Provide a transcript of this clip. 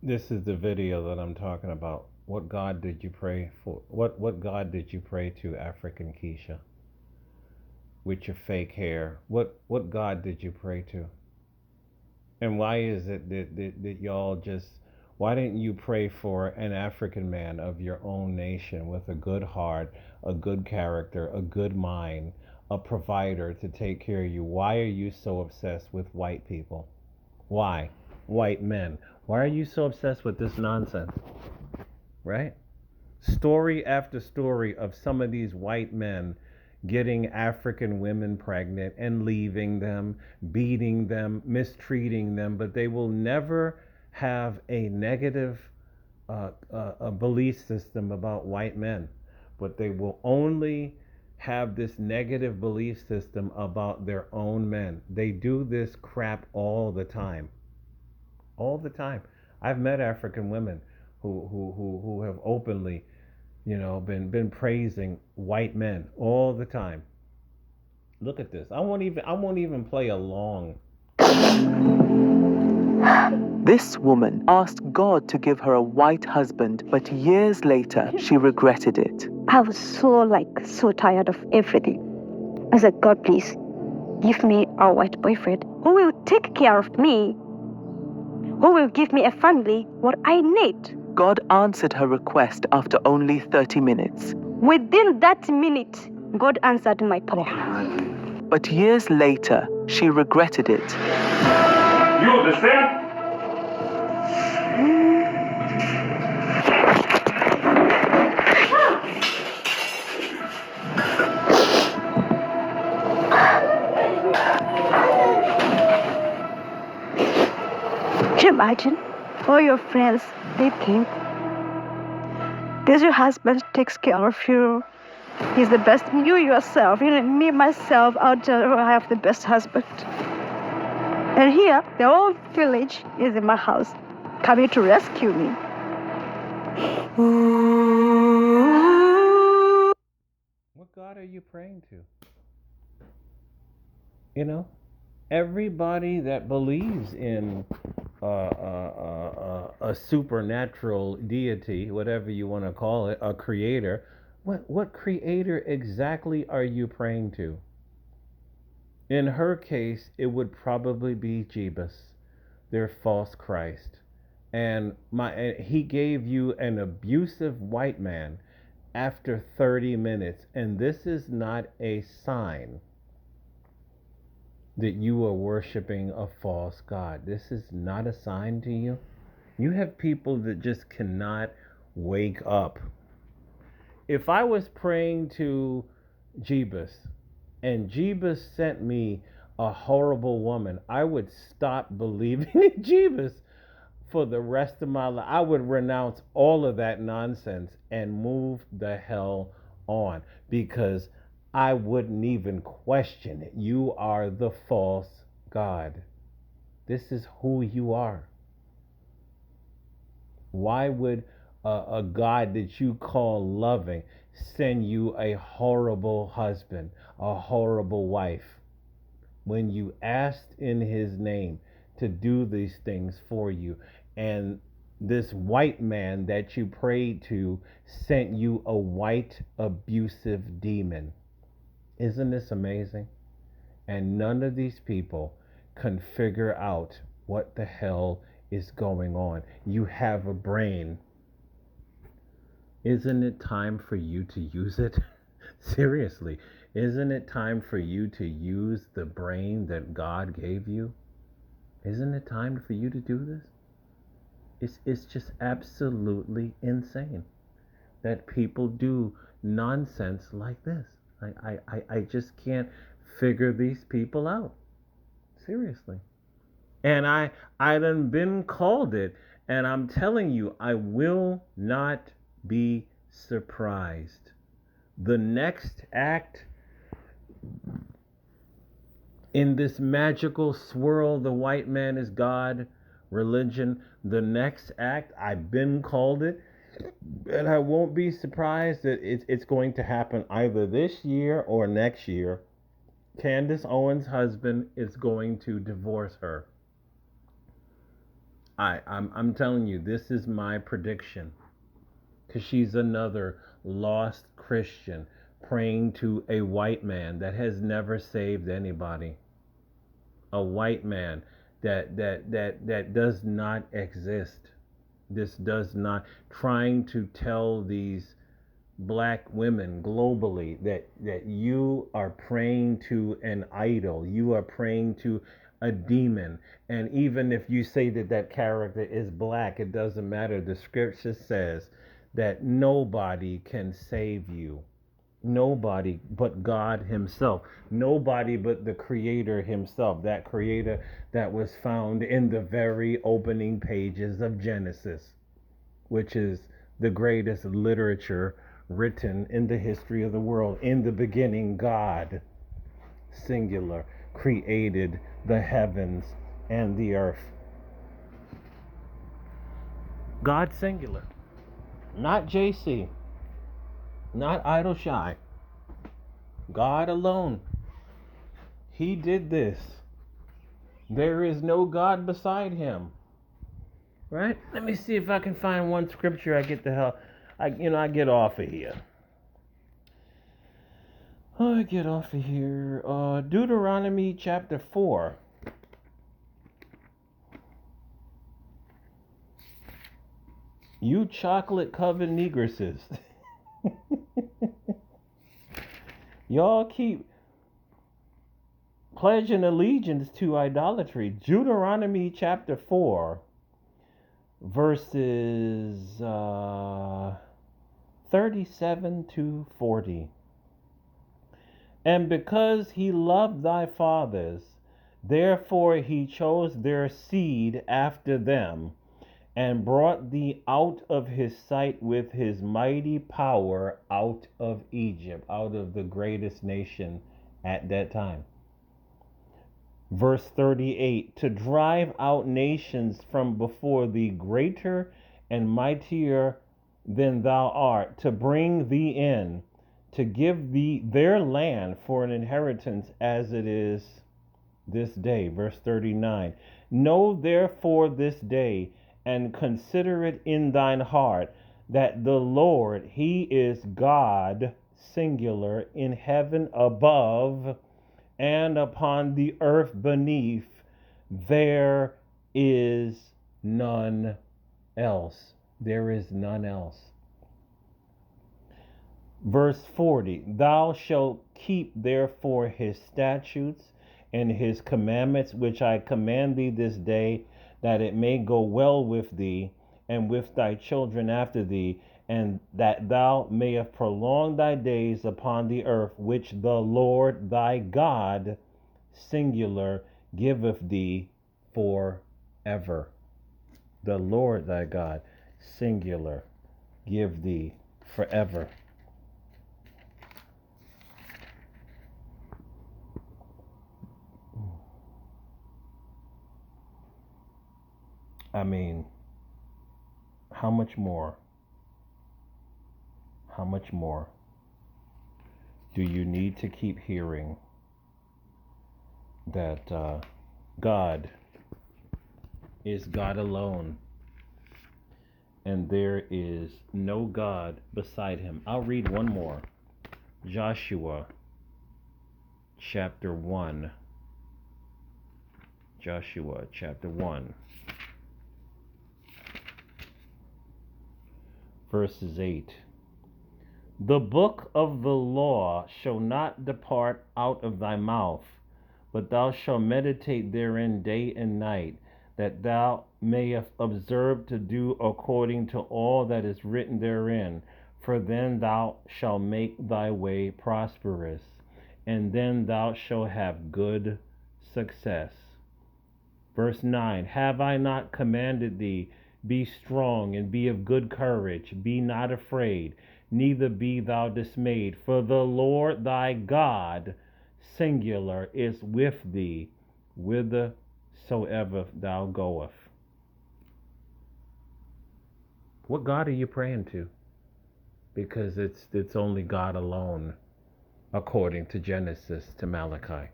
This is the video that I'm talking about. What God did you pray for? What God did you pray to, African Keisha, with your fake hair? What God did you pray to? And why is it that y'all just, why didn't you pray for an African man of your own nation with a good heart, a good character, a good mind, a provider to take care of you? Why are you so obsessed with white people? Why? White men. Why are you so obsessed with this nonsense? Right? Story after story of some of these white men getting African women pregnant and leaving them, beating them, mistreating them, but they will never have a negative a belief system about white men. But they will only have this negative belief system about their own men. They do this crap all the time. All the time. I've met African women who have openly, been praising white men all the time. Look at this. I won't even play along. This woman asked God to give her a white husband, but years later she regretted it. I was so tired of everything. I said, God, please give me a white boyfriend who will take care of me, who will give me a family, what I need. God answered her request after only 30 minutes. Within that minute, God answered my prayer. But years later, she regretted it. You understand? Can you imagine? All your friends, they think this your husband takes care of you. He's the best. You yourself, me myself, out there, I have the best husband. And here, the whole village is in my house, coming to rescue me. What God are you praying to? Everybody that believes in a supernatural deity, whatever you want to call it, a creator. What creator exactly are you praying to? In her case, it would probably be Jebus, their false Christ. And he gave you an abusive white man after 30 minutes. And this is not a sign that you are worshiping a false God. This is not a sign to you. You have people that just cannot wake up. If I was praying to Jebus and Jebus sent me a horrible woman, I would stop believing in Jebus for the rest of my life. I would renounce all of that nonsense and move the hell on because I wouldn't even question it. You are the false God. This is who you are. Why would a God that you call loving send you a horrible husband, a horrible wife, when you asked in his name to do these things for you? And this white man that you prayed to sent you a white abusive demon. Isn't this amazing? And none of these people can figure out what the hell is going on. You have a brain. Isn't it time for you to use it? Seriously, isn't it time for you to use the brain that God gave you? Isn't it time for you to do this? It's just absolutely insane that people do nonsense like this. I just can't figure these people out. Seriously. And I done been called it, and I'm telling you, I will not be surprised. The next act in this magical swirl, the white man is God religion, the next act, I've been called it, and I won't be surprised that it's going to happen either this year or next year. Candace Owens' husband is going to divorce her. I'm telling you, this is my prediction. Because she's another lost Christian praying to a white man that has never saved anybody. A white man that does not exist. This does not, trying to tell these black women globally that you are praying to an idol, you are praying to a demon. And even if you say that that character is black, it doesn't matter. The scripture says that nobody can save you. Nobody but God himself. Nobody but the creator himself. That creator that was found in the very opening pages of Genesis, which is the greatest literature written in the history of the world. In the beginning, God, singular, created the heavens and the earth. God, singular. Not JC. Not idle shy. God alone. He did this. There is no God beside him. Right? Let me see if I can find one scripture I get the hell. I get off of here. I get off of here. Deuteronomy chapter 4. You chocolate covered negresses. Y'all keep pledging allegiance to idolatry. Deuteronomy chapter 4. Verses 37 to 40. And because he loved thy fathers, therefore he chose their seed after them, and brought thee out of his sight with his mighty power out of Egypt, out of the greatest nation at that time. Verse 38, to drive out nations from before thee, greater and mightier than thou art, to bring thee in, to give thee their land for an inheritance as it is this day. Verse 39, know therefore this day, and consider it in thine heart, that the Lord, he is God, singular, in heaven above, and upon the earth beneath, there is none else. There is none else. Verse 40, thou shalt keep therefore his statutes and his commandments, which I command thee this day, that it may go well with thee and with thy children after thee, and that thou mayest prolong thy days upon the earth, which the Lord thy God, singular, giveth thee forever. The Lord thy God, singular, give thee forever. I mean, how much more? How much more do you need to keep hearing that God is God alone, and there is no God beside him? I'll read one more. Joshua chapter 1. Joshua chapter 1. Verses 8. The book of the law shall not depart out of thy mouth, but thou shalt meditate therein day and night, that thou mayest observe to do according to all that is written therein. For then thou shalt make thy way prosperous, and then thou shalt have good success. Verse 9, have I not commanded thee? Be strong and be of good courage. Be not afraid, neither be thou dismayed. For the Lord thy God, singular, is with thee, whithersoever thou goest. What God are you praying to? Because it's only God alone, according to Genesis to Malachi.